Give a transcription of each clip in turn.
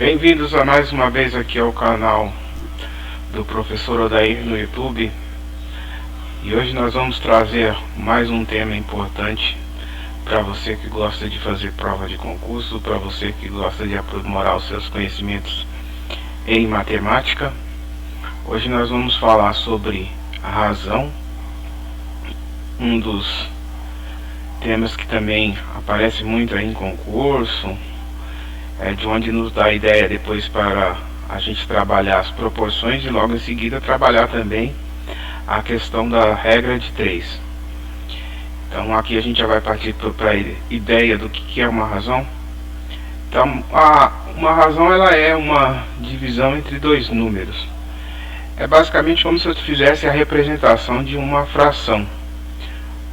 Bem-vindos a mais uma vez aqui ao canal do Professor Odair no YouTube. E hoje nós vamos trazer mais um tema importante para você que gosta de fazer prova de concurso, para você que gosta de aprimorar os seus conhecimentos em matemática. Hoje nós vamos falar sobre a razão, um dos temas que também aparece muito aí em concurso, de onde nos dá a ideia depois para a gente trabalhar as proporções e logo em seguida trabalhar também a questão da regra de 3. Então aqui a gente já vai partir para a ideia do que é uma razão. Então uma razão, ela é uma divisão entre dois números. É basicamente como se eu fizesse a representação de uma fração.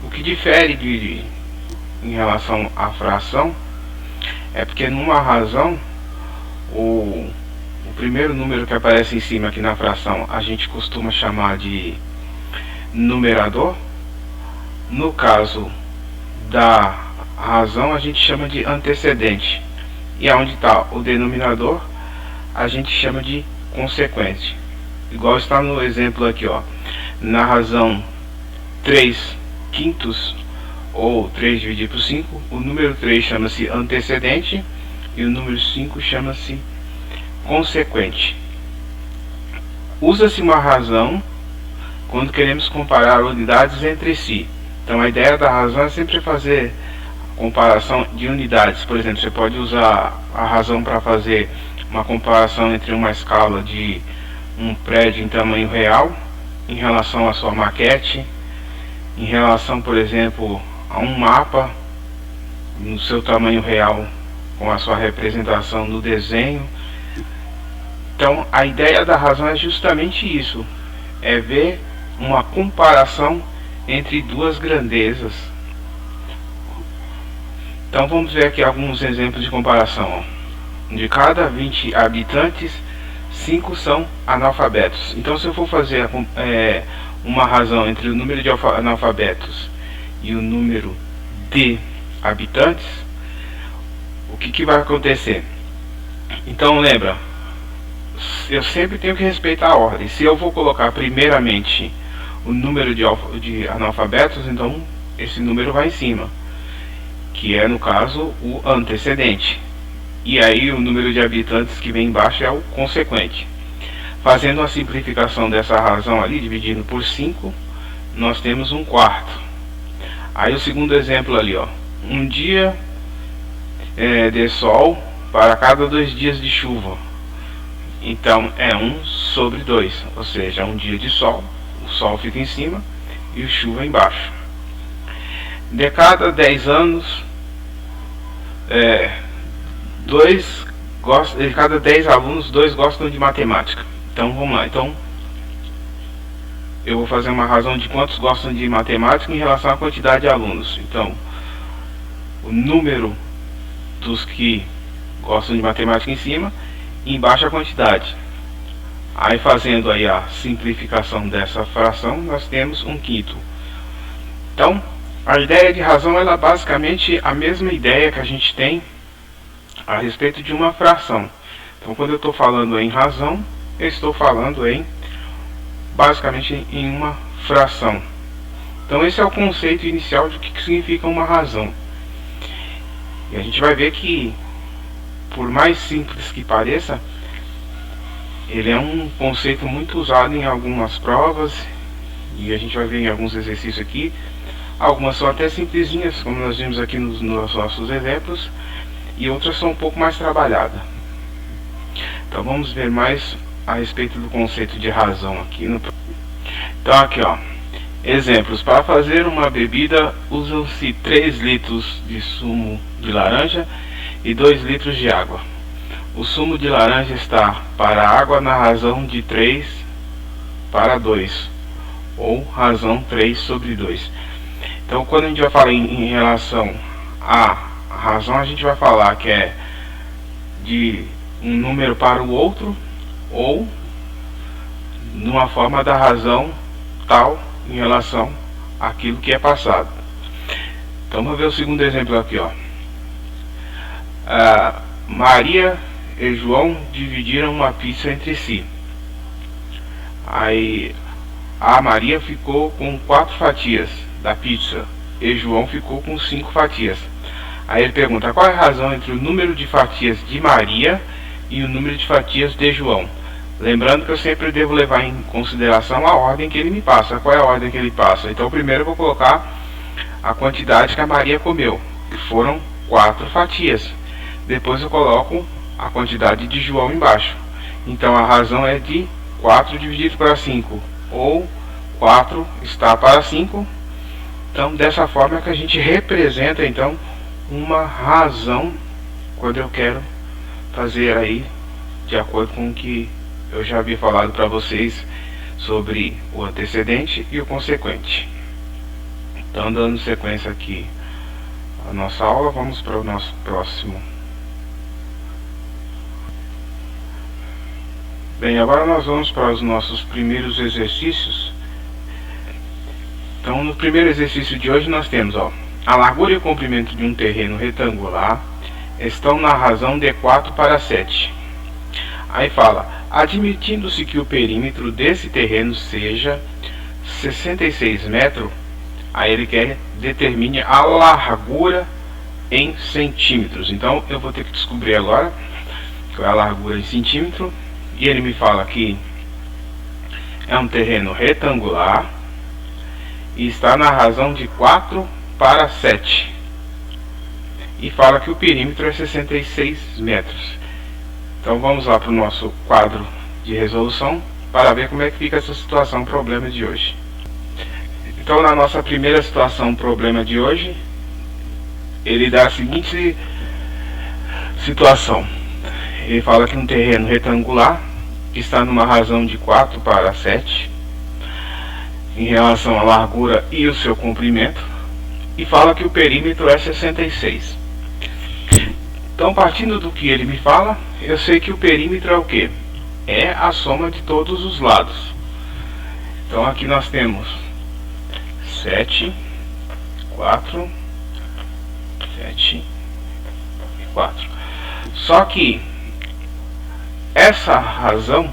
O que difere em relação à fração é porque numa razão o primeiro número que aparece em cima aqui na fração a gente costuma chamar de numerador. No caso da razão a gente chama de antecedente, e aonde está o denominador a gente chama de consequente. Igual está no exemplo aqui, ó, na razão 3/5 ou 3 dividido por 5, o número 3 chama-se antecedente e o número 5 chama-se consequente. Usa-se uma razão quando queremos comparar unidades entre si. Então a ideia da razão é sempre fazer comparação de unidades. Por exemplo, você pode usar a razão para fazer uma comparação entre uma escala de um prédio em tamanho real em relação à sua maquete, em relação, por exemplo, a um mapa no seu tamanho real com a sua representação no desenho. Então a ideia da razão é justamente isso, é ver uma comparação entre duas grandezas. Então vamos ver aqui alguns exemplos de comparação. De cada 20 habitantes, 5 são analfabetos. Então se eu for fazer uma razão entre o número de analfabetos e o número de habitantes, o que vai acontecer? Então lembra, eu sempre tenho que respeitar a ordem. Se eu vou colocar primeiramente o número de analfabetos, então esse número vai em cima, que é no caso o antecedente, e aí o número de habitantes que vem embaixo é o consequente. Fazendo a simplificação dessa razão ali, dividindo por 5, nós temos 1/4. Aí o segundo exemplo ali, ó, um dia de sol para cada 2 dias de chuva. Então é 1/2, ou seja, um dia de sol, o sol fica em cima e o chuva embaixo. De cada 10 anos, de cada 10 alunos, 2 gostam de matemática. Então vamos lá, então eu vou fazer uma razão de quantos gostam de matemática em relação à quantidade de alunos. Então o número dos que gostam de matemática em cima e embaixo a quantidade. Aí fazendo aí a simplificação dessa fração, nós temos 1/5. Então a ideia de razão, ela é basicamente a mesma ideia que a gente tem a respeito de uma fração. Então quando eu estou falando em razão, eu estou falando basicamente em uma fração. Então esse é o conceito inicial de que significa uma razão. E a gente vai ver que, por mais simples que pareça, ele é um conceito muito usado em algumas provas, e a gente vai ver em alguns exercícios aqui. Algumas são até simplesinhas, como nós vimos aqui nos nossos exemplos, e outras são um pouco mais trabalhadas. Então vamos ver mais a respeito do conceito de razão aqui. Então aqui, ó, exemplos. Para fazer uma bebida usam-se 3 litros de sumo de laranja e 2 litros de água. O sumo de laranja está para a água na razão de 3/2, ou razão 3/2. Então quando a gente vai falar em relação à razão, a gente vai falar que é de um número para o outro, ou numa forma da razão tal em relação àquilo que é passado. Então vamos ver o segundo exemplo aqui, ó. Maria e João dividiram uma pizza entre si. Aí a Maria ficou com 4 fatias da pizza e João ficou com 5 fatias. Aí ele pergunta qual é a razão entre o número de fatias de Maria e o número de fatias de João. Lembrando que eu sempre devo levar em consideração a ordem que ele me passa. Qual é a ordem que ele passa? Então primeiro eu vou colocar a quantidade que a Maria comeu, que foram 4 fatias. Depois eu coloco a quantidade de João embaixo. Então a razão é de 4 dividido para 5, ou 4 está para 5. Então dessa forma é que a gente representa então uma razão quando eu quero fazer aí de acordo com o que eu já havia falado para vocês sobre o antecedente e o consequente. Então, dando sequência aqui à nossa aula, vamos para o nosso próximo. Bem, agora nós vamos para os nossos primeiros exercícios. Então, no primeiro exercício de hoje nós temos, a largura e o comprimento de um terreno retangular estão na razão de 4 para 7. Aí fala, admitindo-se que o perímetro desse terreno seja 66 metros, aí ele quer determine a largura em centímetros. Então eu vou ter que descobrir agora qual é a largura em centímetro. E ele me fala que é um terreno retangular e está na razão de 4 para 7. E fala que o perímetro é 66 metros. Então vamos lá para o nosso quadro de resolução para ver como é que fica essa situação problema de hoje. Então na nossa primeira situação problema de hoje, ele dá a seguinte situação. Ele fala que um terreno retangular está numa razão de 4 para 7 em relação à largura e o seu comprimento, e fala que o perímetro é 66. Então, partindo do que ele me fala, eu sei que o perímetro é o que? É a soma de todos os lados. Então aqui nós temos 7, 4, 7 e 4. Só que essa razão,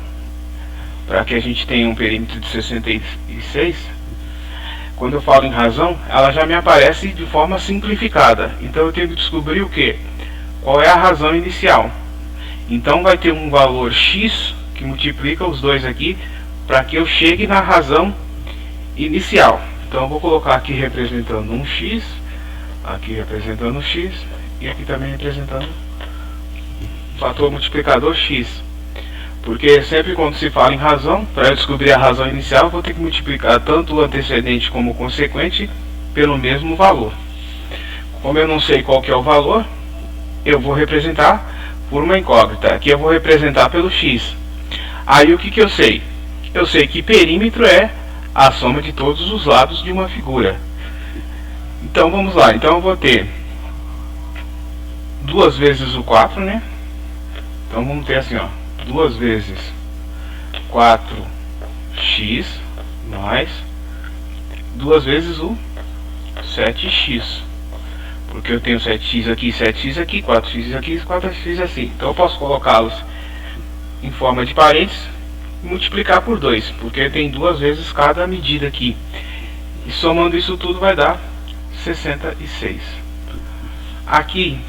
para que a gente tenha um perímetro de 66, quando eu falo em razão, ela já me aparece de forma simplificada. Então eu tenho que descobrir o que? Qual é a razão inicial? Então vai ter um valor x que multiplica os dois aqui para que eu chegue na razão inicial. Então eu vou colocar aqui representando um x, aqui representando um x e aqui também representando o fator multiplicador x. Porque sempre quando se fala em razão, para eu descobrir a razão inicial, eu vou ter que multiplicar tanto o antecedente como o consequente pelo mesmo valor. Como eu não sei qual que é o valor, eu vou representar por uma incógnita. Aqui eu vou representar pelo x. Aí o que eu sei? Eu sei que perímetro é a soma de todos os lados de uma figura. Então vamos lá. Então eu vou ter 2 vezes o 4, né? Então vamos ter assim, 2 vezes 4x mais 2 vezes o 7x. Porque eu tenho 7x aqui, 7x aqui, 4x aqui, 4x assim. Então eu posso colocá-los em forma de parênteses e multiplicar por 2, porque tem 2 vezes cada medida aqui. E somando isso tudo vai dar 66. Aqui,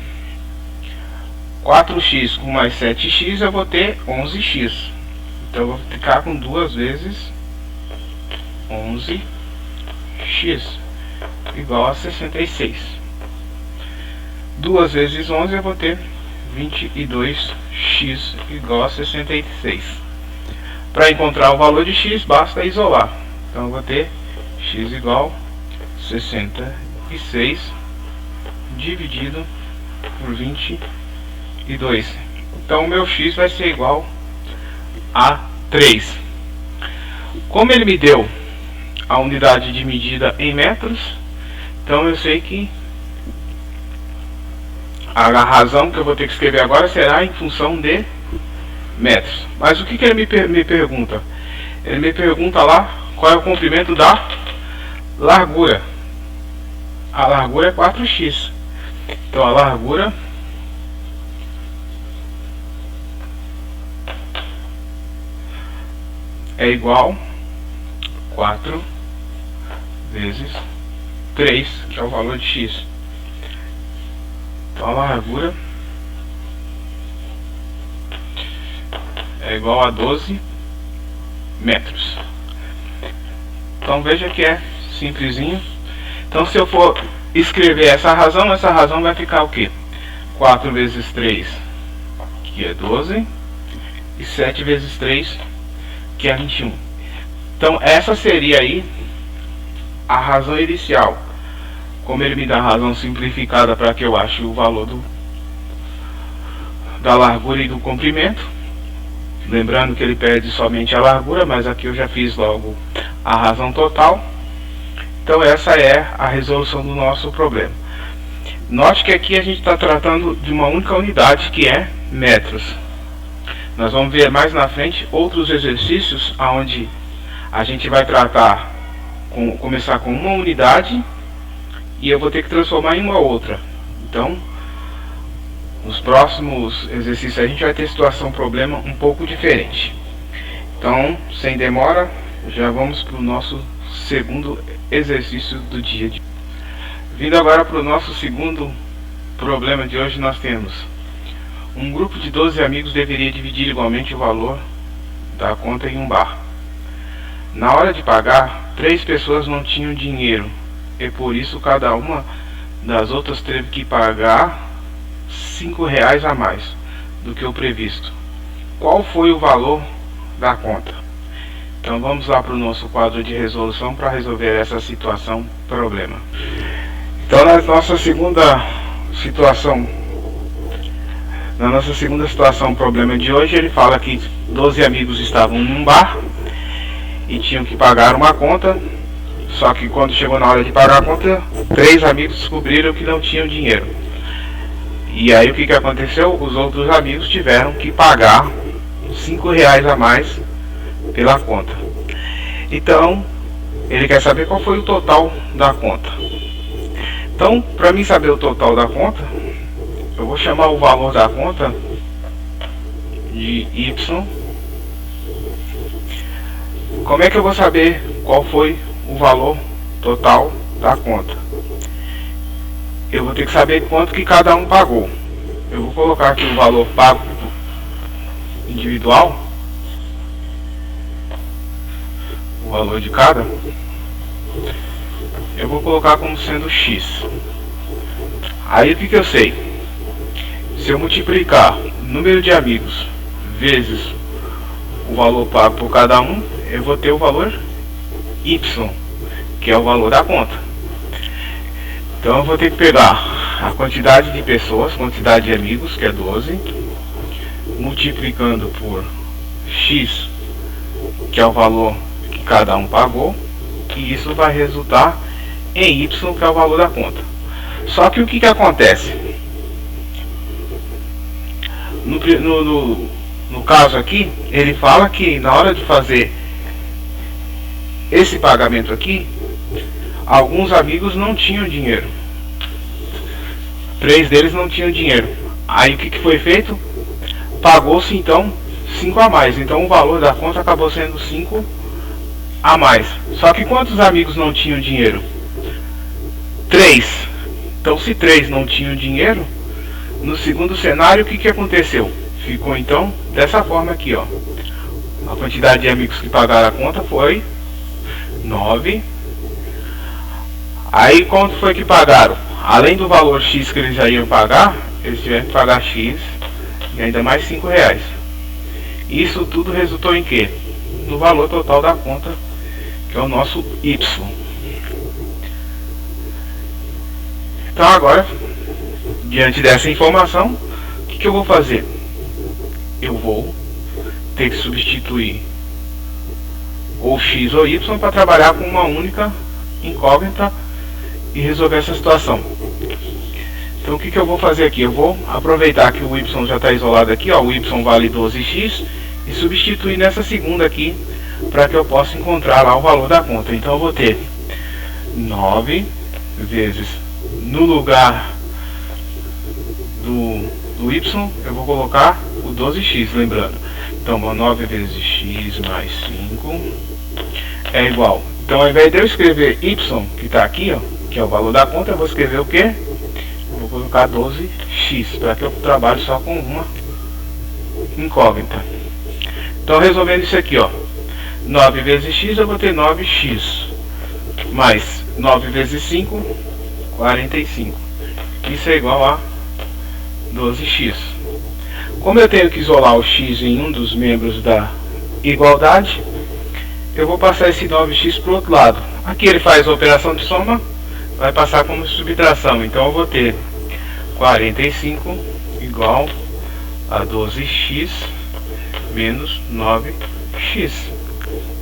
4x com mais 7x eu vou ter 11x. Então eu vou ficar com 2 vezes 11x igual a 66. 2 vezes 11 eu vou ter 22x igual a 66. Para encontrar o valor de x basta isolar. Então eu vou ter x igual a 66 dividido por 22. Então o meu x vai ser igual a 3. Como ele me deu a unidade de medida em metros, então eu sei que a razão que eu vou ter que escrever agora será em função de metros. Mas o que ele me pergunta? Ele me pergunta lá qual é o comprimento da largura. A largura é 4x. Então a largura é igual a 4 vezes 3, que é o valor de x. Então a largura é igual a 12 metros. Então veja que é simplesinho. Então se eu for escrever essa razão vai ficar o que? 4 vezes 3, que é 12, e 7 vezes 3, que é 21. Então essa seria aí a razão inicial. Como ele me dá a razão simplificada para que eu ache o valor da largura e do comprimento, lembrando que ele pede somente a largura, mas aqui eu já fiz logo a razão total. Então essa é a resolução do nosso problema. Note que aqui a gente está tratando de uma única unidade, que é metros. Nós vamos ver mais na frente outros exercícios onde a gente vai começar com uma unidade e eu vou ter que transformar em uma outra. Então, nos próximos exercícios a gente vai ter problema um pouco diferente. Então, sem demora, já vamos para o nosso segundo exercício do dia de hoje. Vindo agora para o nosso segundo problema de hoje, nós temos: um grupo de 12 amigos deveria dividir igualmente o valor da conta em um bar. Na hora de pagar, 3 pessoas não tinham dinheiro e por isso cada uma das outras teve que pagar R$5 a mais do que o previsto. Qual foi o valor da conta? Então vamos lá para o nosso quadro de resolução para resolver essa situação, problema. Então na nossa segunda situação, problema de hoje, ele fala que 12 amigos estavam num bar e tinham que pagar uma conta. Só que quando chegou na hora de pagar a conta, 3 amigos descobriram que não tinham dinheiro. E aí o que aconteceu? Os outros amigos tiveram que pagar R$5 a mais pela conta. Então, ele quer saber qual foi o total da conta. Então, para mim saber o total da conta, eu vou chamar o valor da conta de Y. Como é que eu vou saber qual foi o valor total da conta? Eu vou ter que saber quanto que cada um pagou. Eu vou colocar aqui o valor pago individual, o valor de cada. Eu vou colocar como sendo X. Aí o que eu sei? Se eu multiplicar o número de amigos vezes o valor pago por cada um, eu vou ter o valor Y, que é o valor da conta. Então eu vou ter que pegar a quantidade de pessoas, quantidade de amigos, que é 12, multiplicando por X, que é o valor que cada um pagou, e isso vai resultar em Y, que é o valor da conta. Só que o que acontece? No caso aqui, ele fala que na hora de fazer esse pagamento aqui, alguns amigos não tinham dinheiro. 3 deles não tinham dinheiro. Aí o que foi feito? Pagou-se então 5 a mais. Então o valor da conta acabou sendo 5 a mais. Só que quantos amigos não tinham dinheiro? 3. Então se 3 não tinham dinheiro, no segundo cenário o que aconteceu? Ficou então dessa forma aqui, ó. A quantidade de amigos que pagaram a conta foi 9. Aí quanto foi que pagaram? Além do valor X que eles já iam pagar, eles tiveram que pagar X e ainda mais R$5. Isso tudo resultou em quê? No valor total da conta, que é o nosso Y. Então agora, diante dessa informação, o que eu vou fazer? Eu vou ter que substituir ou X ou Y para trabalhar com uma única incógnita e resolver essa situação. Então o que eu vou fazer aqui? Eu vou aproveitar que o Y já está isolado aqui, ó, o Y vale 12x, e substituir nessa segunda aqui para que eu possa encontrar lá o valor da conta. Então eu vou ter 9 vezes, no lugar do Y eu vou colocar o 12x, lembrando. Então 9 vezes x mais 5 5 é igual. Então ao invés de eu escrever y, que está aqui, ó, que é o valor da conta, eu vou escrever o que? Eu vou colocar 12x, para que eu trabalhe só com uma incógnita. Então resolvendo isso aqui, ó, 9 vezes x, eu vou ter 9x, mais 9 vezes 5, 45. Isso é igual a 12x. Como eu tenho que isolar o x em um dos membros da igualdade, eu vou passar esse 9x para o outro lado. Aqui ele faz a operação de soma, vai passar como subtração. Então eu vou ter 45 igual a 12x menos 9x.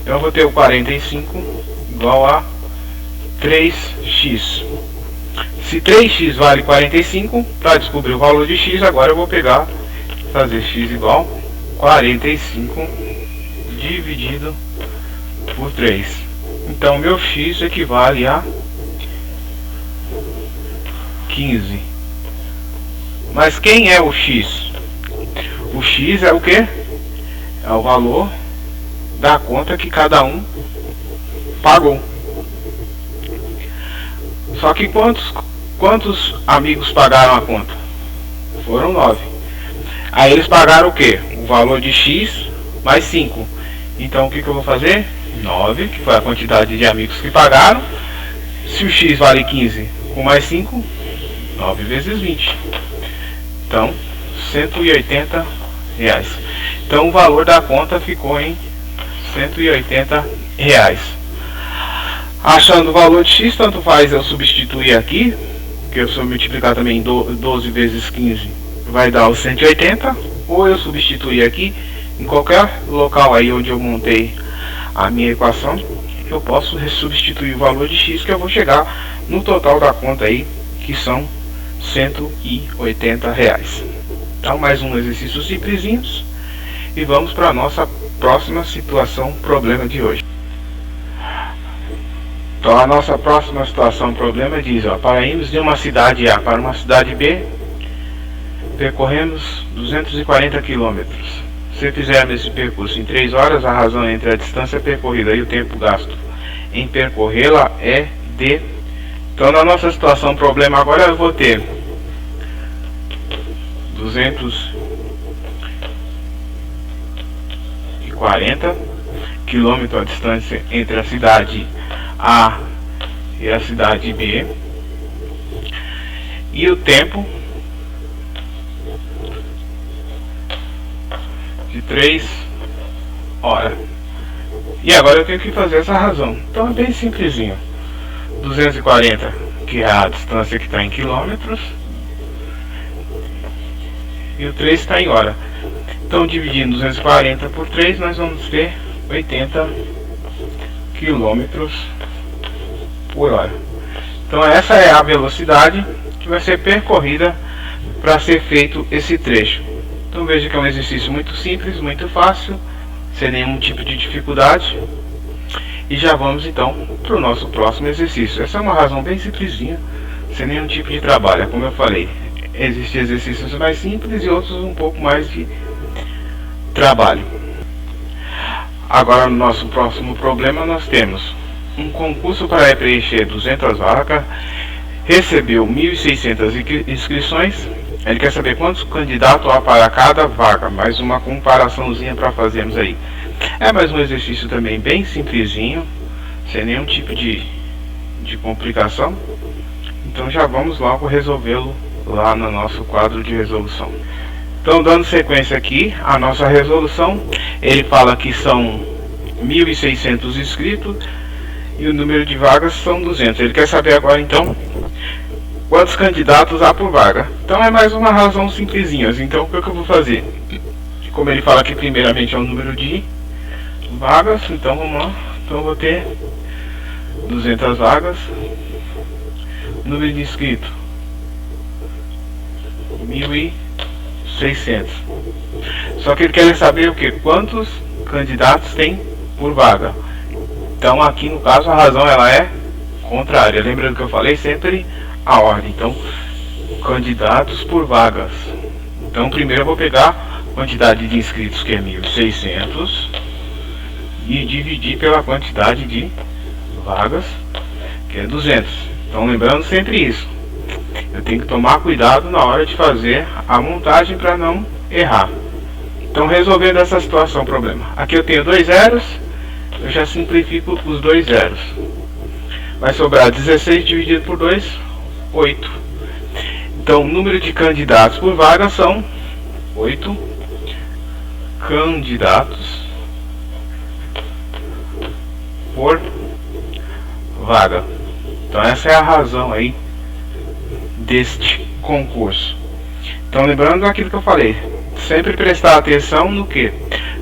Então eu vou ter o 45 igual a 3x. Se 3x vale 45, para descobrir o valor de x, agora eu vou pegar, fazer x igual 45 dividido por 3. Então meu x equivale a 15. Mas quem é o x? O x é o que? É o valor da conta que cada um pagou. Só que quantos amigos pagaram a conta? Foram 9. Aí eles pagaram o que? O valor de x mais 5. Então o que eu vou fazer? 9, que foi a quantidade de amigos que pagaram. Se o x vale 15, com mais 5, 9 vezes 20. Então, 180 reais. Então o valor da conta ficou em 180 reais. Achando o valor de x, tanto faz eu substituir aqui, que se eu multiplicar também 12 vezes 15 vai dar os 180, ou eu substituir aqui, em qualquer local aí onde eu montei a minha equação, eu posso substituir o valor de x, que eu vou chegar no total da conta aí, que são 180 reais. Então mais um exercício simplesinhos, e vamos para a nossa próxima situação, problema de hoje. Então a nossa próxima situação, problema diz, ó, para irmos de uma cidade A para uma cidade B, percorremos 240 km. Se fizermos esse percurso em 3 horas, a razão entre a distância percorrida e o tempo gasto em percorrê-la é D. Então na nossa situação, problema agora, eu vou ter 240 km a distância entre a cidade A e a cidade B, e o tempo de 3 horas. E agora eu tenho que fazer essa razão. Então é bem simplesinho. 240, que é a distância que está em quilômetros, e o 3 está em hora. Então dividindo 240 por 3, nós vamos ter 80 km por hora. Então essa é a velocidade que vai ser percorrida para ser feito esse trecho. Então veja que é um exercício muito simples, muito fácil, sem nenhum tipo de dificuldade. E já vamos então para o nosso próximo exercício. Essa é uma razão bem simplesinha, sem nenhum tipo de trabalho. Como eu falei, existem exercícios mais simples e outros um pouco mais de trabalho. Agora no nosso próximo problema nós temos um concurso para preencher 200 vagas, recebeu 1.600 inscrições. Ele quer saber quantos candidatos há para cada vaga. Mais uma comparaçãozinha para fazermos aí. É mais um exercício também bem simplesinho, sem nenhum tipo de complicação. Então já vamos logo resolvê-lo lá no nosso quadro de resolução. Então dando sequência aqui, a nossa resolução, ele fala que são 1.600 inscritos e o número de vagas são 200. Ele quer saber agora então quantos candidatos há por vaga. Então é mais uma razão simplesinha. Então o que eu vou fazer? Como ele fala que primeiramente é o número de vagas, então vamos lá. Então eu vou ter 200 vagas, número de inscritos 1.600. Só que ele quer saber o que? Quantos candidatos tem por vaga. Então aqui no caso a razão ela é contrária. Lembrando que eu falei sempre a ordem. Então candidatos por vagas. Então primeiro eu vou pegar a quantidade de inscritos, que é 1.600, e dividir pela quantidade de vagas, que é 200. Então lembrando sempre isso, eu tenho que tomar cuidado na hora de fazer a montagem para não errar. Então resolvendo essa situação, problema, aqui eu tenho 2 zeros, eu já simplifico os 2 zeros, vai sobrar 16 dividido por 2, 8. Então o número de candidatos por vaga são 8 candidatos por vaga. Então essa é a razão aí deste concurso. Então lembrando aquilo que eu falei, sempre prestar atenção no que?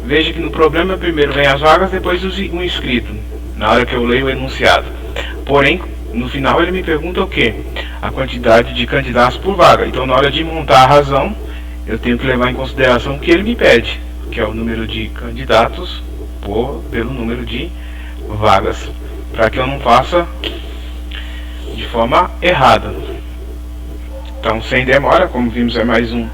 Veja que no problema primeiro vem as vagas, depois o inscrito, na hora que eu leio o enunciado. Porém, no final ele me pergunta o que? A quantidade de candidatos por vaga. Então na hora de montar a razão, eu tenho que levar em consideração o que ele me pede, que é o número de candidatos pelo número de vagas, para que eu não faça de forma errada. Então sem demora, como vimos, é mais um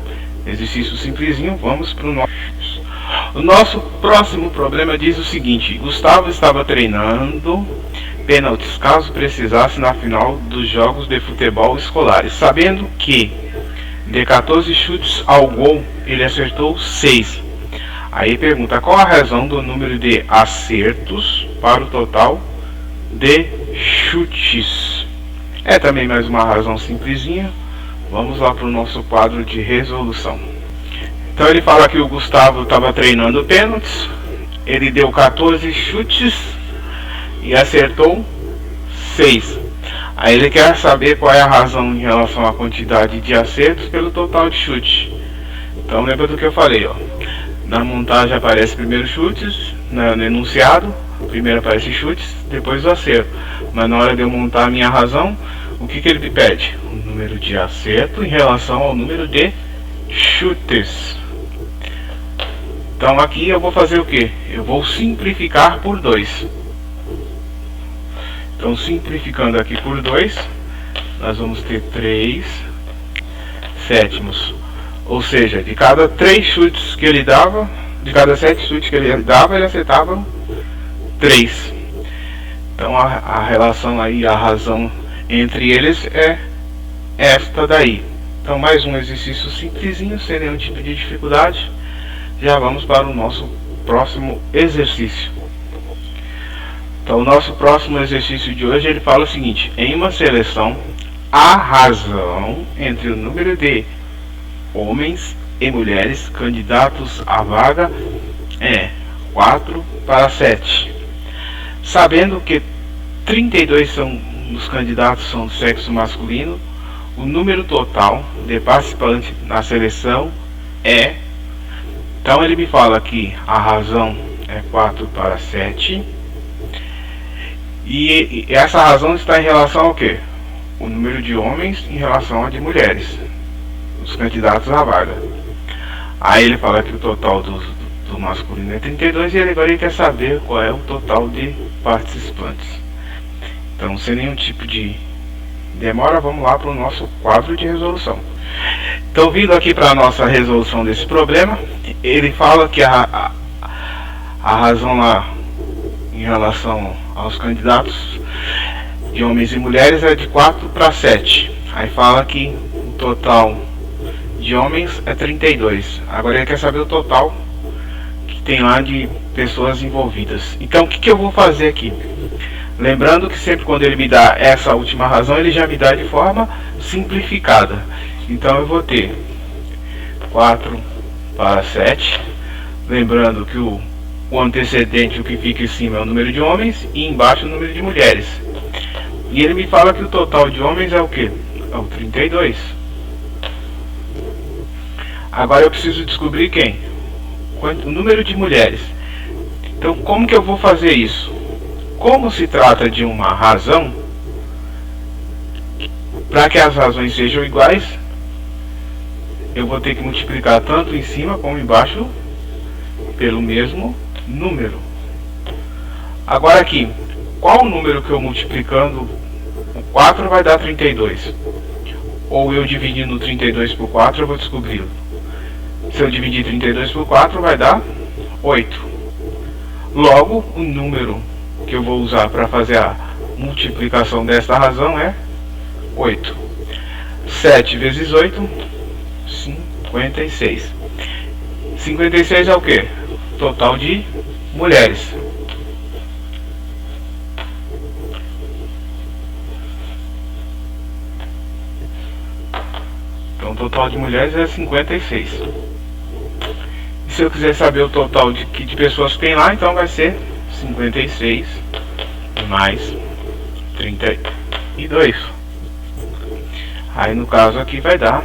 exercício simplesinho. Vamos para o nosso próximo problema. Diz o seguinte: Gustavo estava treinando pênaltis caso precisasse na final dos jogos de futebol escolares, sabendo que de 14 chutes ao gol ele acertou 6. Aí pergunta qual a razão do número de acertos para o total de chutes. É também mais uma razão simplesinha. Vamos lá para o nosso quadro de resolução. Então ele fala que o Gustavo estava treinando pênaltis, ele deu 14 chutes e acertou 6. Aí ele quer saber qual é a razão em relação à quantidade de acertos pelo total de chute. Então lembra do que eu falei, ó. Na montagem aparece primeiro chutes, no enunciado, primeiro aparece chutes, depois o acerto. Mas na hora de eu montar a minha razão, o que ele me pede? O número de acerto em relação ao número de chutes. Então aqui eu vou fazer o que? Eu vou simplificar por 2. Então simplificando aqui por 2, nós vamos ter 3 sétimos. Ou seja, de cada 3 chutes que ele dava, de cada 7 chutes que ele dava, ele acertava 3. Então a relação aí, a razão entre eles é esta daí. Então mais um exercício simplesinho, sem nenhum tipo de dificuldade. Já vamos para o nosso próximo exercício. Então o nosso próximo exercício de hoje, ele fala o seguinte: em uma seleção, a razão entre o número de homens e mulheres candidatos à vaga é 4 para 7. Sabendo que 32 dos candidatos são do sexo masculino, o número total de participantes na seleção é... Então ele me fala que a razão é 4 para 7. E essa razão está em relação ao que? O número de homens em relação a de mulheres, os candidatos à vaga. Aí ele fala que o total do masculino é 32 e agora ele quer saber qual é o total de participantes. Então sem nenhum tipo de demora, vamos lá para o nosso quadro de resolução. Então vindo aqui para a nossa resolução desse problema, ele fala que a razão lá em relação aos candidatos de homens e mulheres é de 4 para 7. Aí fala que o total de homens é 32. Agora ele quer saber o total que tem lá de pessoas envolvidas. Então o que eu vou fazer aqui? Lembrando que sempre quando ele me dá essa última razão, ele já me dá de forma simplificada. Então eu vou ter 4 para 7. Lembrando que o antecedente, o que fica em cima é o número de homens e embaixo o número de mulheres. E ele me fala que o total de homens é o que? É o 32. Agora eu preciso descobrir quem? O número de mulheres. Então como que eu vou fazer isso? Como se trata de uma razão, para que as razões sejam iguais, eu vou ter que multiplicar tanto em cima como embaixo pelo mesmo número. Agora aqui, qual o número que eu multiplicando o 4 vai dar 32? Ou eu dividindo 32 por 4 eu vou descobri-lo. Se eu dividir 32 por 4 vai dar 8. Logo, o número que eu vou usar para fazer a multiplicação desta razão é 8. 7 vezes 8, 56. 56 é o que? Total de mulheres. Então o total de mulheres é 56. E se eu quiser saber o total de pessoas que tem lá, então vai ser 56 mais 32. Aí no caso aqui vai dar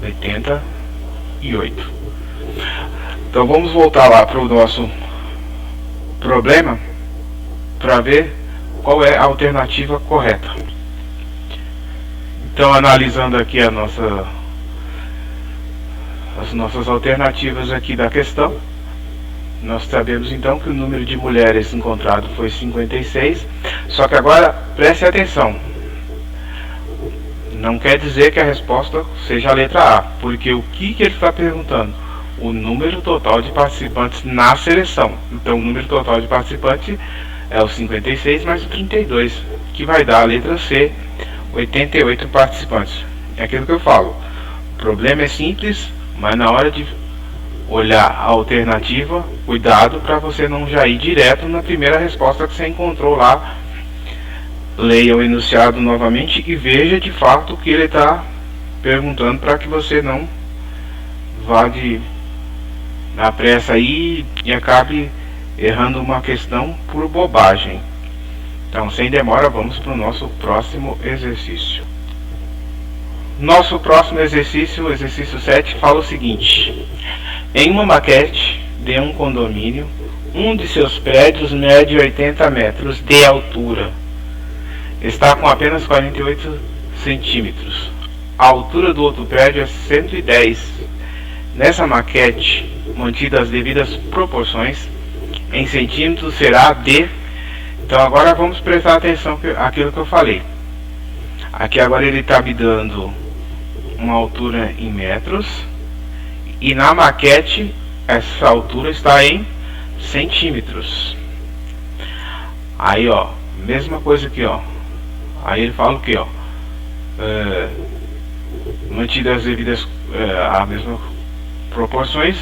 88. Então vamos voltar lá para o nosso problema para ver qual é a alternativa correta. Então, analisando aqui as nossas alternativas aqui da questão, nós sabemos então que o número de mulheres encontrado foi 56, só que agora preste atenção, não quer dizer que a resposta seja a letra A, porque o que ele está perguntando? O número total de participantes na seleção. Então o número total de participantes é o 56 mais o 32, que vai dar a letra C, 88 participantes. É aquilo que eu falo, o problema é simples, mas na hora de olhar a alternativa, cuidado para você não já ir direto na primeira resposta que você encontrou lá. Leia o enunciado novamente e veja de fato o que ele está perguntando, para que você não vá na pressa aí e acabe errando uma questão por bobagem. Então, sem demora, vamos para o nosso próximo exercício. Nosso próximo exercício, o exercício 7, fala o seguinte: em uma maquete de um condomínio, um de seus prédios mede 80 metros de altura. Está com apenas 48 centímetros. A altura do outro prédio é 110. Nessa maquete, mantidas as devidas proporções, em centímetros será de... Então agora vamos prestar atenção àquilo que eu falei. Aqui agora ele está me dando uma altura em metros, e na maquete essa altura está em centímetros. Aí ó, mesma coisa aqui ó. Aí ele fala o que ó? Mantidas as devidas as mesmas proporções.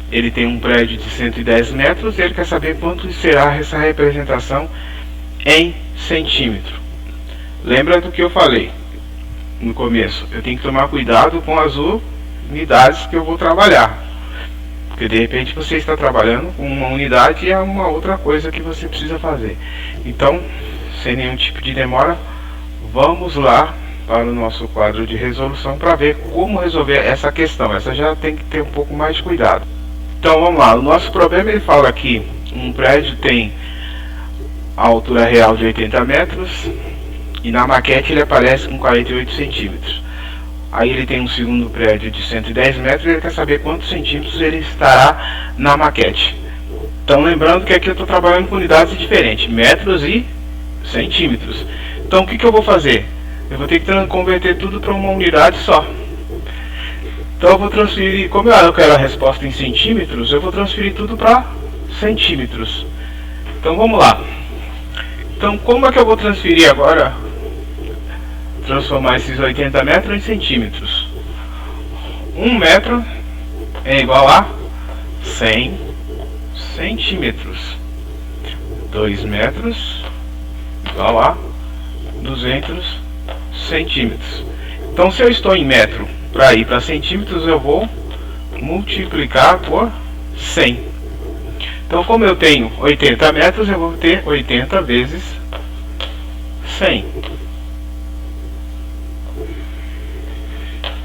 Ele tem um prédio de 110 metros e ele quer saber quanto será essa representação em centímetro. Lembra do que eu falei no começo? Eu tenho que tomar cuidado com as unidades que eu vou trabalhar, porque de repente você está trabalhando com uma unidade e é uma outra coisa que você precisa fazer. Então, sem nenhum tipo de demora, vamos lá para o nosso quadro de resolução para ver como resolver essa questão. Essa já tem que ter um pouco mais de cuidado. Então vamos lá, o nosso problema ele fala aqui, um prédio tem a altura real de 80 metros e na maquete ele aparece com 48 centímetros. Aí ele tem um segundo prédio de 110 metros e ele quer saber quantos centímetros ele estará na maquete. Então lembrando que aqui eu estou trabalhando com unidades diferentes, metros e centímetros. Então o que eu vou fazer? Eu vou ter que converter tudo para uma unidade só. Então eu vou transferir, como eu quero a resposta em centímetros, eu vou transferir tudo para centímetros. Então vamos lá. Então como é que eu vou transferir agora, transformar esses 80 metros em centímetros? 1 metro é igual a 100 centímetros. 2 metros igual a 200 centímetros. Então se eu estou em metro, para ir para centímetros eu vou multiplicar por 100. Então como eu tenho 80 metros, eu vou ter 80 vezes 100.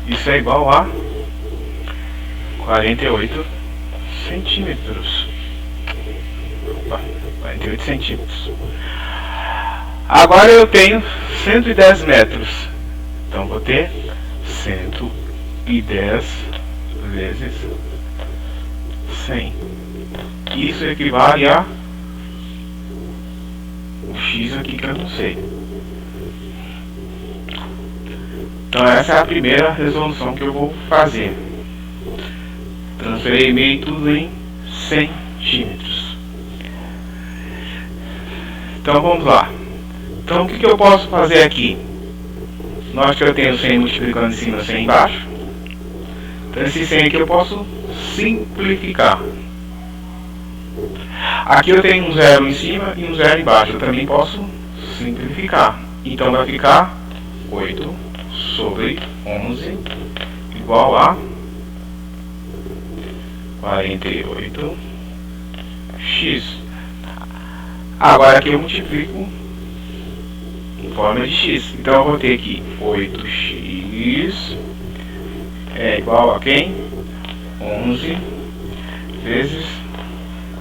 Isso é igual a 48 centímetros. Opa, 48 centímetros. Agora eu tenho 110 metros. Então vou ter 110 vezes 100. Isso equivale a o x aqui que eu não sei. Então essa é a primeira resolução que eu vou fazer. Transferir tudo em centímetros. Então vamos lá. Então o que eu posso fazer aqui? Nós que eu tenho 100 multiplicando em cima, 100 embaixo. Então esse 100 aqui eu posso simplificar. Aqui eu tenho um zero em cima e um zero embaixo. Eu também posso simplificar. Então vai ficar 8 sobre 11 igual a 48x. Agora aqui eu multiplico em forma de x. Então eu vou ter aqui 8x é igual a quem? 11 vezes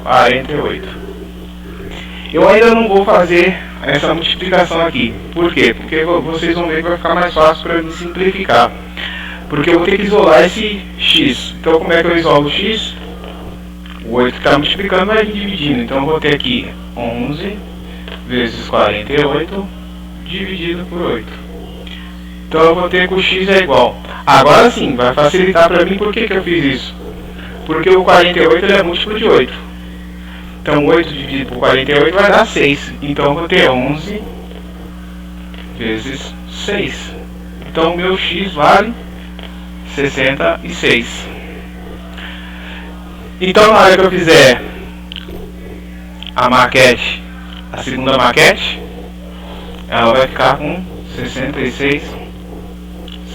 48. Eu ainda não vou fazer essa multiplicação aqui. Por quê? Porque vocês vão ver que vai ficar mais fácil para mim simplificar. Porque eu vou ter que isolar esse x. Então como é que eu isolo o x? O 8 que está multiplicando vai vir dividindo. Então eu vou ter aqui 11 vezes 48 dividido por 8. Então eu vou ter que o x é igual. Agora sim, vai facilitar para mim. Por que eu fiz isso? Porque o 48 ele é múltiplo de 8. Então 8 dividido por 48 vai dar 6. Então eu vou ter 11 vezes 6. Então o meu x vale 66. Então na hora que eu fizer a maquete, a segunda maquete, ela vai ficar com 66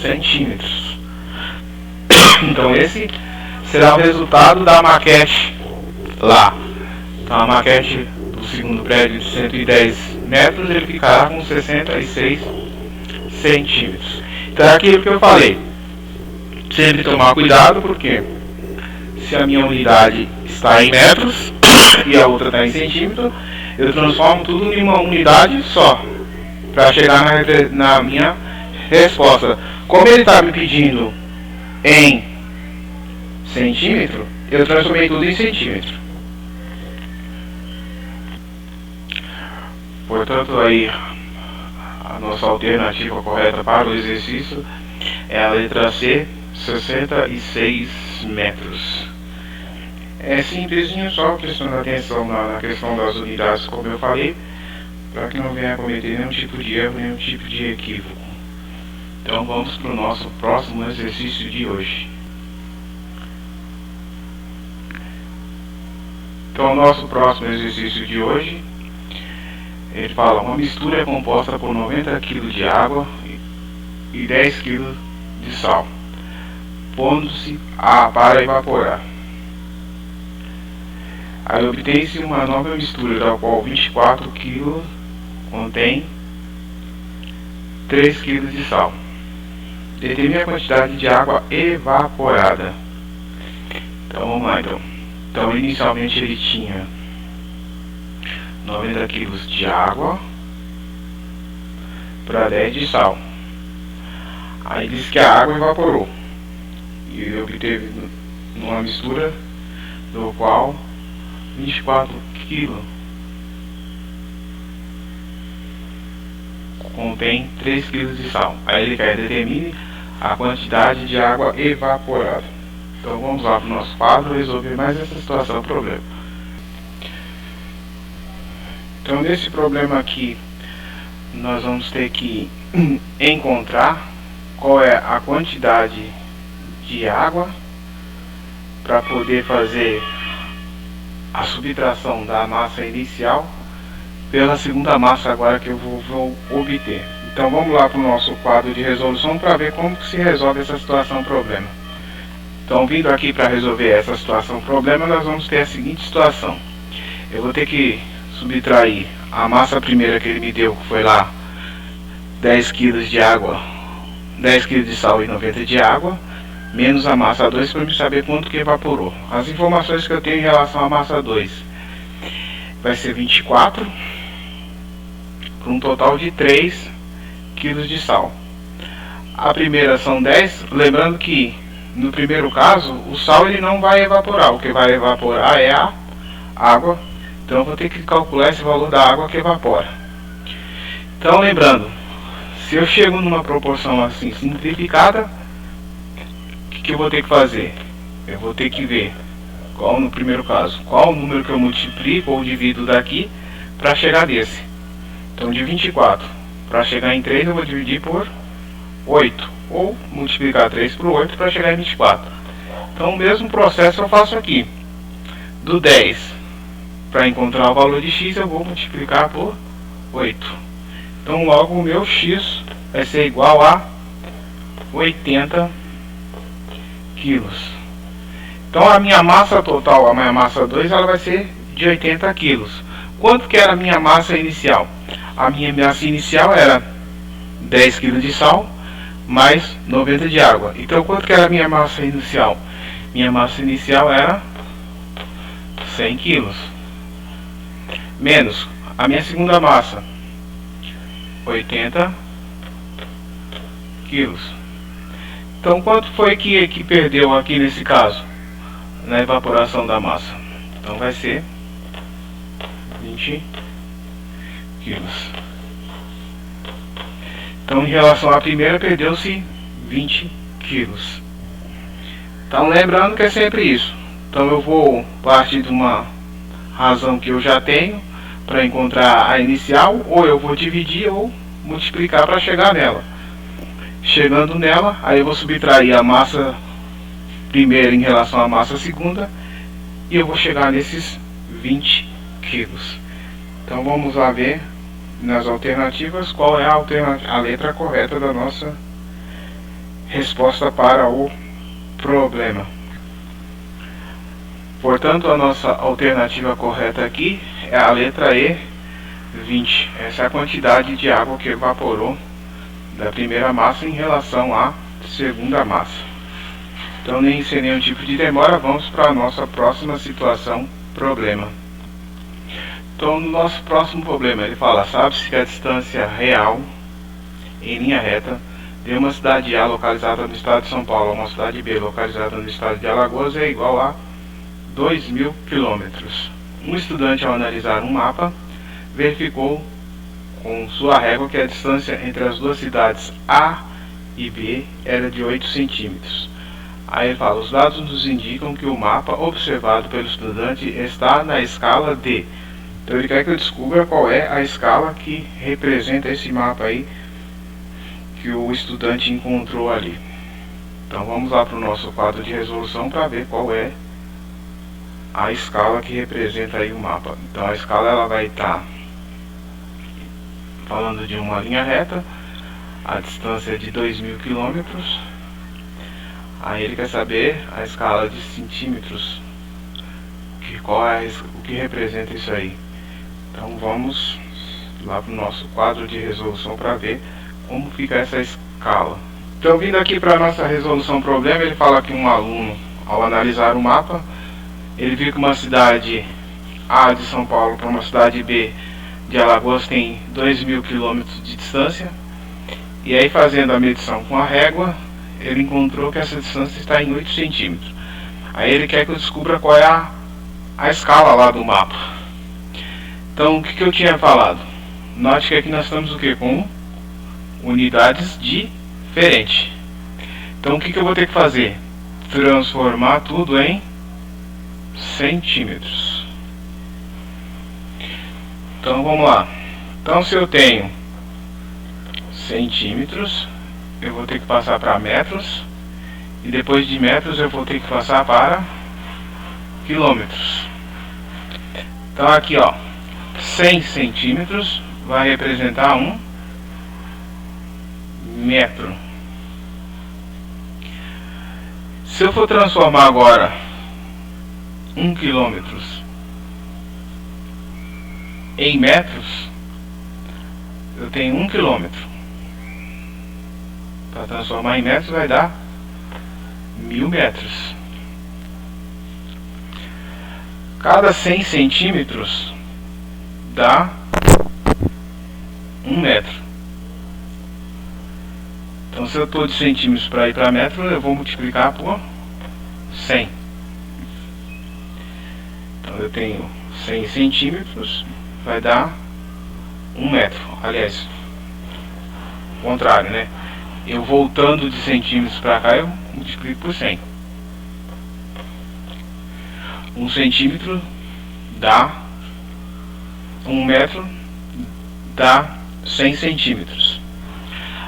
centímetros. Então esse será o resultado da maquete lá. Então a maquete do segundo prédio de 110 metros, ele ficará com 66 centímetros. Então é aquilo que eu falei. Sempre tomar cuidado, porque se a minha unidade está em metros e a outra está em centímetro, eu transformo tudo em uma unidade só, para chegar na minha resposta. Como ele está me pedindo em centímetro, eu transformei tudo em centímetro. Portanto, aí a nossa alternativa correta para o exercício é a letra C, 66 metros. É simplesinho, só prestando atenção na questão das unidades, como eu falei, para que não venha a cometer nenhum tipo de erro, nenhum tipo de equívoco. Então vamos para o nosso próximo exercício de hoje. Então o nosso próximo exercício de hoje, ele fala: uma mistura é composta por 90 kg de água e 10 kg de sal, pondo-se para evaporar. Aí obtém-se uma nova mistura, da qual 24 kg contém 3 kg de sal. Determine a quantidade de água evaporada. Então vamos lá. Então inicialmente ele tinha 90 kg de água para 10 de sal. Aí diz que a água evaporou e ele obteve uma mistura do qual 24 kg contém 3 kg de sal. Aí ele quer determine a quantidade de água evaporada. Então vamos lá para o nosso quadro resolver mais essa situação, problema. Então nesse problema aqui nós vamos ter que encontrar qual é a quantidade de água para poder fazer a subtração da massa inicial pela segunda massa agora que eu vou obter. Então vamos lá para o nosso quadro de resolução para ver como que se resolve essa situação problema. Então vindo aqui para resolver essa situação problema, nós vamos ter a seguinte situação. Eu vou ter que subtrair a massa primeira que ele me deu, que foi lá 10 kg de água, 10 kg de sal e 90 de água, menos a massa 2, para me saber quanto que evaporou. As informações que eu tenho em relação à massa 2 vai ser 24, para um total de 3 kg de sal. A primeira são 10, lembrando que no primeiro caso o sal ele não vai evaporar, o que vai evaporar é a água. Então eu vou ter que calcular esse valor da água que evapora. Então lembrando, se eu chego numa proporção assim simplificada, o que eu vou ter que fazer? Eu vou ter que ver qual, no primeiro caso, qual o número que eu multiplico ou divido daqui para chegar nesse. Então de 24 para chegar em 3 eu vou dividir por 8, ou multiplicar 3 por 8 para chegar em 24. Então o mesmo processo eu faço aqui. Do 10 para encontrar o valor de x eu vou multiplicar por 8. Então logo o meu x vai ser igual a 80 quilos. Então a minha massa total, a minha massa 2, ela vai ser de 80 quilos. Quanto que era a minha massa inicial? A minha massa inicial era 10 kg de sal mais 90 de água. Então quanto que era a minha massa inicial? Minha massa inicial era 100 quilos. Menos a minha segunda massa, 80 quilos. Então quanto foi que perdeu aqui nesse caso? Na evaporação da massa. Então vai ser 20 quilos. Então em relação à primeira perdeu-se 20 quilos. Então lembrando que é sempre isso. Então eu vou partir de uma razão que eu já tenho para encontrar a inicial, ou eu vou dividir ou multiplicar para chegar nela. Chegando nela, aí eu vou subtrair a massa primeira em relação à massa segunda e eu vou chegar nesses 20 quilos. Então vamos lá ver nas alternativas qual é a letra correta da nossa resposta para o problema. Portanto, a nossa alternativa correta aqui é a letra E, 20. Essa é a quantidade de água que evaporou da primeira massa em relação à segunda massa. Então, sem nenhum tipo de demora, vamos para a nossa próxima situação, problema. Então, no nosso próximo problema, ele fala: sabe-se que a distância real, em linha reta, de uma cidade A localizada no estado de São Paulo a uma cidade B localizada no estado de Alagoas é igual a 2.000 km. Um estudante, ao analisar um mapa, verificou com sua régua que a distância entre as duas cidades A e B era de 8 centímetros. Aí ele fala: os dados nos indicam que o mapa observado pelo estudante está na escala D. Então ele quer que eu descubra qual é a escala que representa esse mapa aí que o estudante encontrou ali. Então vamos lá para o nosso quadro de resolução para ver qual é a escala que representa aí o mapa. Então a escala ela vai estar falando de uma linha reta, a distância é de 2.000 km. Aí ele quer saber a escala de centímetros, qual é o que representa isso aí. Então vamos lá para o nosso quadro de resolução para ver como fica essa escala. Então, vindo aqui para a nossa resolução problema, ele fala que um aluno, ao analisar o mapa, ele viu que uma cidade A de São Paulo para uma cidade B de Alagoas tem 2.000 km de distância. E aí, fazendo a medição com a régua, ele encontrou que essa distância está em 8 centímetros. Aí ele quer que eu descubra qual é a escala lá do mapa. Então, o que eu tinha falado? Note que aqui nós estamos o que? Com unidades diferentes. Então, o que eu vou ter que fazer? Transformar tudo em centímetros. Então, vamos lá. Então, se eu tenho centímetros, eu vou ter que passar para metros, e depois de metros eu vou ter que passar para quilômetros. Então aqui, ó, 100 centímetros vai representar 1 metro. Se eu for transformar agora 1 quilômetro em metros, eu tenho 1 quilômetro. Para transformar em metros vai dar 1.000 metros. Cada 100 centímetros dá 1 metro. Então, se eu estou de centímetros para ir para metro, eu vou multiplicar por 100. Então, eu tenho 100 centímetros, vai dar 1 metro. Aliás, o contrário, né? Eu voltando de centímetros para cá, eu multiplico por 100. 1 centímetro dá 1 metro, dá 100 centímetros.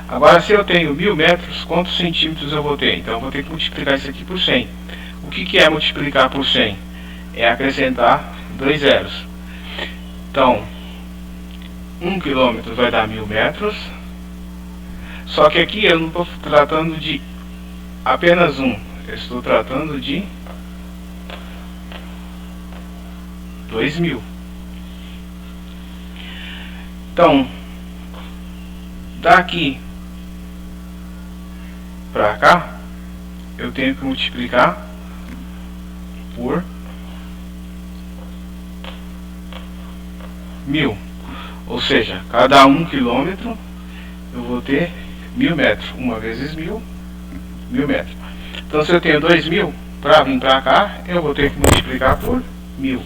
Agora, se eu tenho 1000 metros, quantos centímetros eu vou ter? Então eu vou ter que multiplicar isso aqui por 100. O que é multiplicar por 100? É acrescentar 2 zeros. Então, 1 quilômetro vai dar 1000 metros. Só que aqui eu não estou tratando de apenas um. Eu estou tratando de 2000. Então, daqui para cá, eu tenho que multiplicar por 1000. Ou seja, cada 1 quilômetro eu vou ter 1000 metros. 1 vezes 1000, 1000 metros. Então, se eu tenho 2000, para vir para cá, eu vou ter que multiplicar por 1000.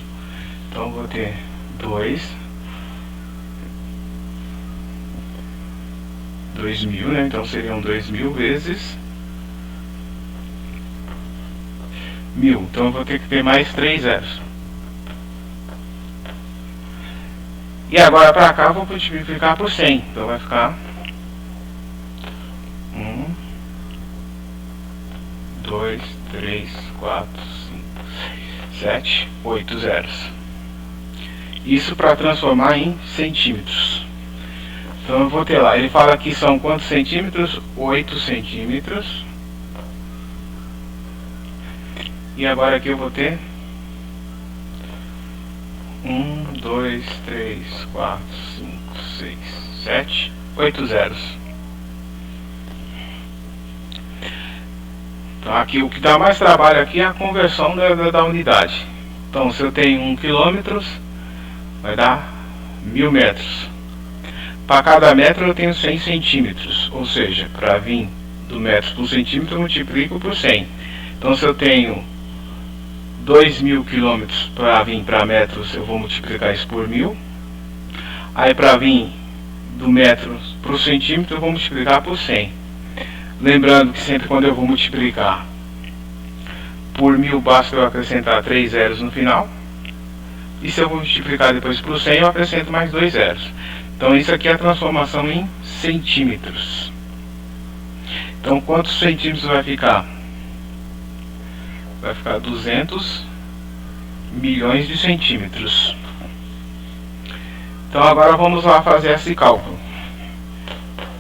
Então, eu vou ter 2000, né? Então, seriam 2000 vezes 1000. Então, eu vou ter que ter mais 3 zeros. E agora para cá, eu vou multiplicar por 100. Então, vai ficar 1, 2, 3, 4, 5, 6, 7, 8 zeros. Isso para transformar em centímetros. Então eu vou ter lá, ele fala que são quantos centímetros? 8 centímetros. E agora aqui eu vou ter 1, 2, 3, 4, 5, 6, 7, 8 zeros. Então aqui o que dá mais trabalho aqui é a conversão da unidade. Então se eu tenho 1 quilômetro, vai dar 1000 metros. Para cada metro eu tenho 100 centímetros. Ou seja, para vir do metro por centímetro eu multiplico por 100. Então se eu tenho 2000 quilômetros para vir para metros, eu vou multiplicar isso por 1000. Aí para vir do metro para o centímetro eu vou multiplicar por 100. Lembrando que sempre quando eu vou multiplicar por 1000 basta eu acrescentar 3 zeros no final. E se eu vou multiplicar depois por 100 eu acrescento mais 2 zeros. Então isso aqui é a transformação em centímetros. Então quantos centímetros vai ficar? Vai ficar 200 milhões de centímetros. Então agora vamos lá fazer esse cálculo.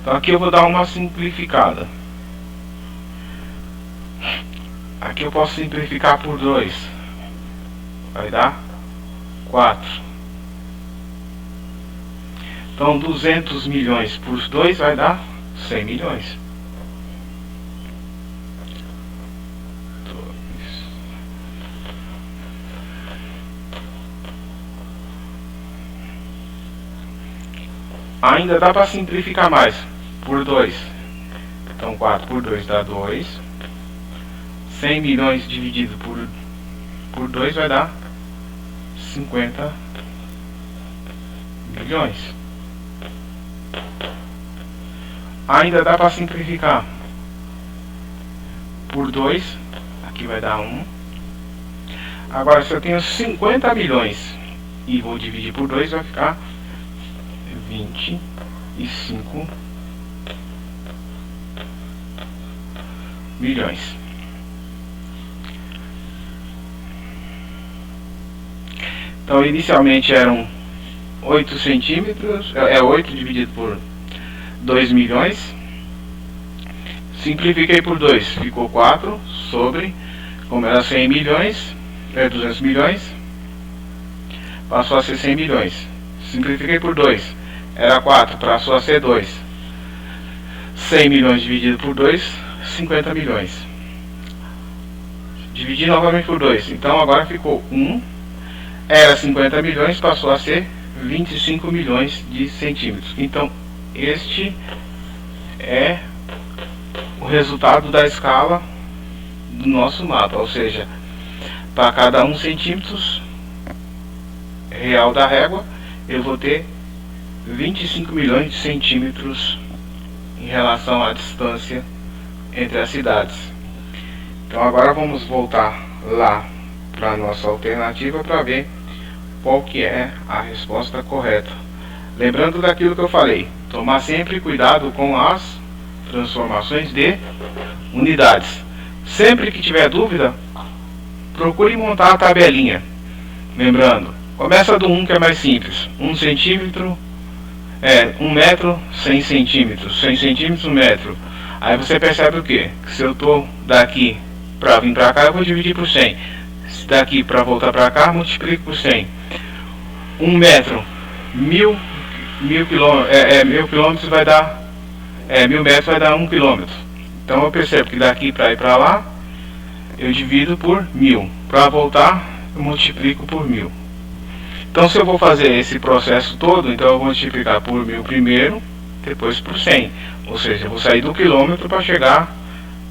Então aqui eu vou dar uma simplificada. Aqui eu posso simplificar por 2. Vai dar 4. Então 200 milhões por 2 vai dar 100 milhões. Ainda dá para simplificar mais. Por 2. Então 4 por 2 dá 2. 100 milhões dividido por 2 vai dar 50 milhões. Ainda dá para simplificar. Por 2, aqui vai dar 1. Agora se eu tenho 50 milhões e vou dividir por 2, vai ficar 25 milhões. Então inicialmente eram 8 centímetros, 8 dividido por 2 milhões. Simplifiquei por 2, ficou 4 sobre, como era 100 milhões, 200 milhões, passou a ser 100 milhões. Simplifiquei por 2, era 4, passou a ser 2. 100 milhões dividido por 2, 50 milhões. Dividi novamente por 2, então agora ficou 1. Era 50 milhões, passou a ser 25 milhões de centímetros. Então, este é o resultado da escala do nosso mapa. Ou seja, para cada 1 centímetro real da régua, eu vou ter 25 milhões de centímetros em relação à distância entre as cidades. Então, agora vamos voltar lá para a nossa alternativa para ver qual que é a resposta correta. Lembrando daquilo que eu falei, tomar sempre cuidado com as transformações de unidades. Sempre que tiver dúvida, procure montar a tabelinha. Lembrando, começa do 1 que é mais simples. 1 centímetro, 1 metro, 100 centímetros. 100 centímetros, 1 metro. Aí você percebe o quê? Que se eu estou daqui para vir para cá, eu vou dividir por 100. Se daqui para voltar para cá, multiplico por 100. 1 metro, 1000 quilômetros vai dar 1000 metros vai dar 1 quilômetro. Então eu percebo que daqui para ir para lá eu divido por 1000. Para voltar eu multiplico por 1000. Então se eu vou fazer esse processo todo, então eu vou multiplicar por 1000 primeiro, depois por 100. Ou seja, eu vou sair do quilômetro para chegar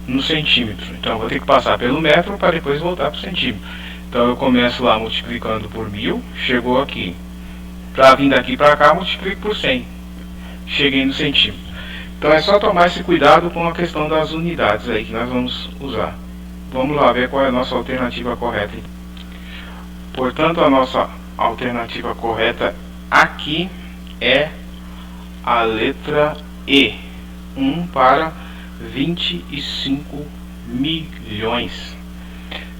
no centímetro. Então eu vou ter que passar pelo metro para depois voltar para o centímetro. Então eu começo lá multiplicando por 1000, chegou aqui. Para vir daqui para cá, multiplico por 100. Cheguei no centímetro. Então é só tomar esse cuidado com a questão das unidades aí que nós vamos usar. Vamos lá ver qual é a nossa alternativa correta. Portanto, a nossa alternativa correta aqui é a letra E. 1 para 25 milhões.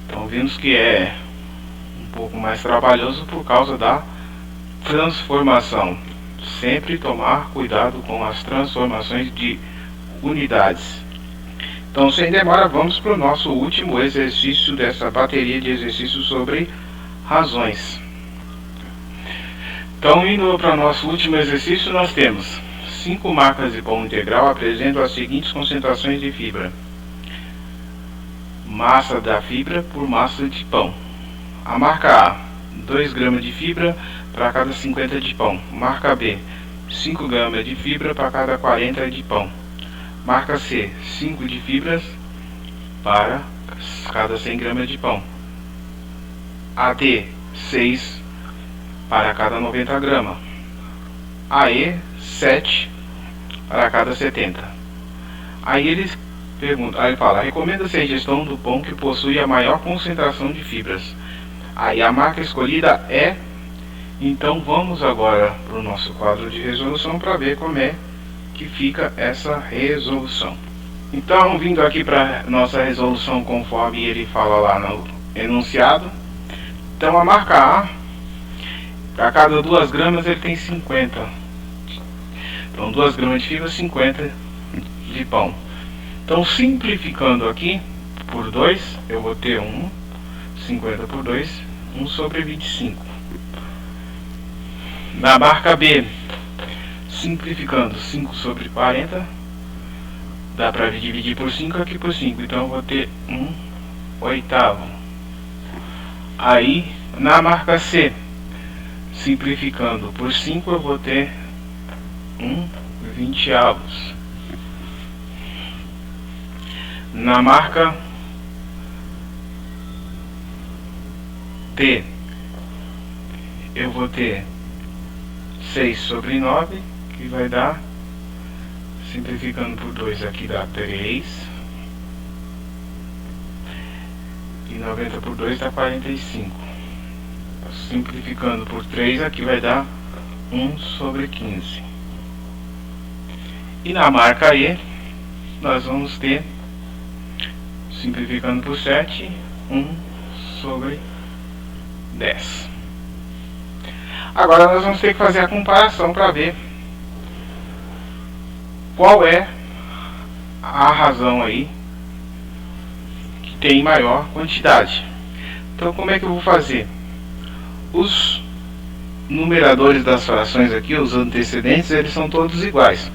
Então vimos que é um pouco mais trabalhoso por causa da transformação. Sempre tomar cuidado com as transformações de unidades. Então, sem demora, vamos para o nosso último exercício dessa bateria de exercícios sobre razões. Então, indo para o nosso último exercício, nós temos 5 marcas de pão integral apresentam as seguintes concentrações de fibra. Massa da fibra por massa de pão. A marca A, 2 gramas de fibra para cada 50 de pão. Marca B, 5 gramas de fibra para cada 40 de pão. Marca C, 5 de fibras para cada 100 gramas de pão. A D, 6 para cada 90 gramas. A E, 7 para cada 70. Aí eles perguntam, aí ele fala, recomenda-se a ingestão do pão que possui a maior concentração de fibras. Aí a marca escolhida é. Então vamos agora para o nosso quadro de resolução para ver como é que fica essa resolução. Então, vindo aqui para nossa resolução conforme ele fala lá no enunciado. Então a marca A, para cada 2 gramas ele tem 50. Então 2 gramas de fibra, 50 de pão. Então simplificando aqui por 2, eu vou ter 50 por 2, 1 sobre 25. Na marca B, simplificando 5 sobre 40, dá para dividir por 5 aqui por 5, então eu vou ter 1/8. Aí na marca C, simplificando por 5 eu vou ter 1/20. Na marca D, eu vou ter 6 sobre 9, que vai dar, simplificando por 2 aqui dá 3, e 90 por 2 dá 45, simplificando por 3 aqui vai dar 1 sobre 15. E na marca E, nós vamos ter, simplificando por 7, 1 sobre 10. Agora nós vamos ter que fazer a comparação para ver qual é a razão aí que tem maior quantidade. Então como é que eu vou fazer? Os numeradores das frações aqui, os antecedentes, eles são todos iguais.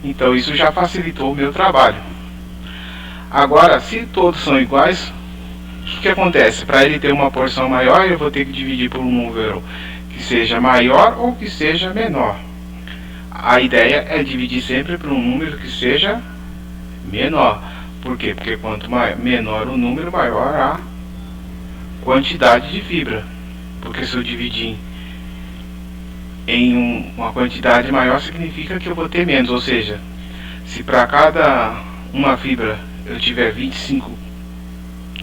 Então isso já facilitou o meu trabalho. Agora, se todos são iguais, o que acontece? Para ele ter uma porção maior, eu vou ter que dividir por um número que seja maior ou que seja menor. A ideia é dividir sempre por um número que seja menor. Por quê? Porque quanto menor o número, maior a quantidade de fibra. Porque se eu dividir em uma quantidade maior, significa que eu vou ter menos. Ou seja, se para cada uma fibra eu tiver 25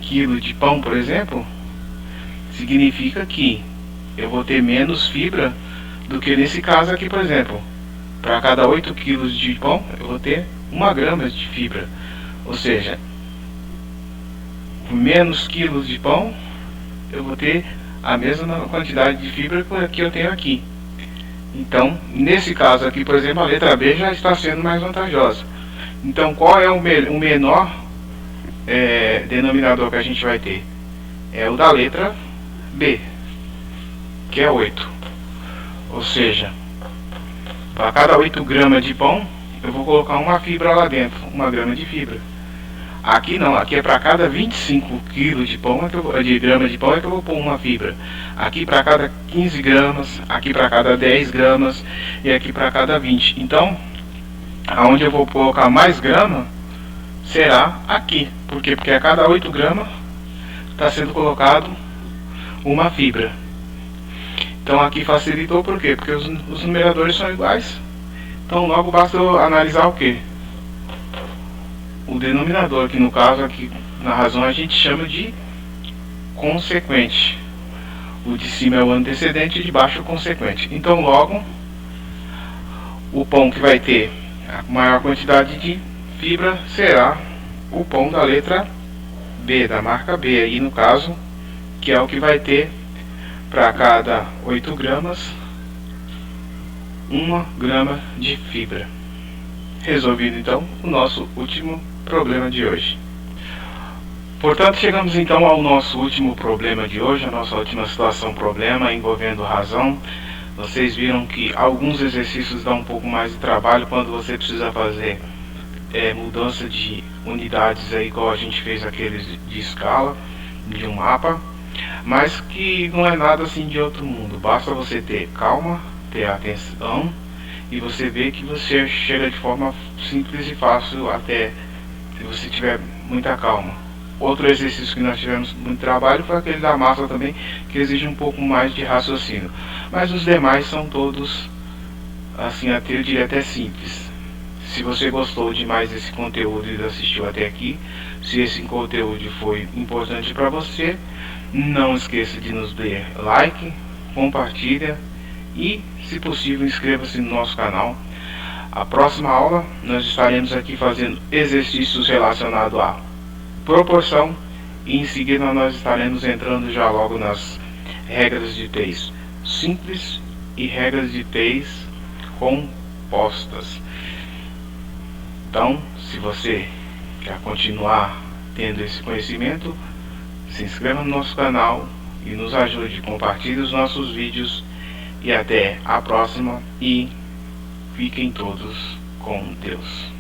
kg de pão, por exemplo, significa que eu vou ter menos fibra do que nesse caso aqui, por exemplo. Para cada 8 kg de pão, eu vou ter 1 grama de fibra. Ou seja, menos quilos de pão, eu vou ter a mesma quantidade de fibra que eu tenho aqui. Então, nesse caso aqui, por exemplo, a letra B já está sendo mais vantajosa. Então, qual é o menor denominador que a gente vai ter? É o da letra B, que é 8. Ou seja, para cada 8 gramas de pão, eu vou colocar uma fibra lá dentro, 1 grama de fibra. Aqui não, aqui é para cada 25 kg de pão, de grama de pão é que eu vou pôr uma fibra. Aqui para cada 15 gramas, aqui para cada 10 gramas e aqui para cada 20. Então, aonde eu vou colocar mais grama será aqui. Por quê? Porque a cada 8 gramas está sendo colocado uma fibra. Então aqui facilitou, por quê? Porque os numeradores são iguais. Então logo basta eu analisar o que? O denominador, que no caso aqui na razão a gente chama de consequente. O de cima é o antecedente e de baixo é o consequente. Então logo o pão que vai ter a maior quantidade de fibra será o pão da letra B, da marca B aí no caso, que é o que vai ter para cada 8 gramas 1 grama de fibra. Resolvido então o nosso último problema de hoje. Portanto, chegamos então ao nosso último problema de hoje, a nossa última situação problema envolvendo razão. Vocês viram que alguns exercícios dão um pouco mais de trabalho quando você precisa fazer mudança de unidades aí, igual a gente fez aqueles de escala de um mapa, mas que não é nada assim de outro mundo. Basta você ter calma, ter atenção e você vê que você chega de forma simples e fácil, até se você tiver muita calma. Outro exercício que nós tivemos muito trabalho foi aquele da massa também, que exige um pouco mais de raciocínio, mas os demais são todos assim, eu diria até simples. Se você gostou demais desse conteúdo e assistiu até aqui, se esse conteúdo foi importante para você, não esqueça de nos dar like, compartilha e, se possível, inscreva-se no nosso canal. A próxima aula nós estaremos aqui fazendo exercícios relacionados à proporção e em seguida nós estaremos entrando já logo nas regras de T's simples e regras de T's compostas. Então, se você quer continuar tendo esse conhecimento, se inscreva no nosso canal e nos ajude, compartilhe os nossos vídeos e até a próxima e fiquem todos com Deus.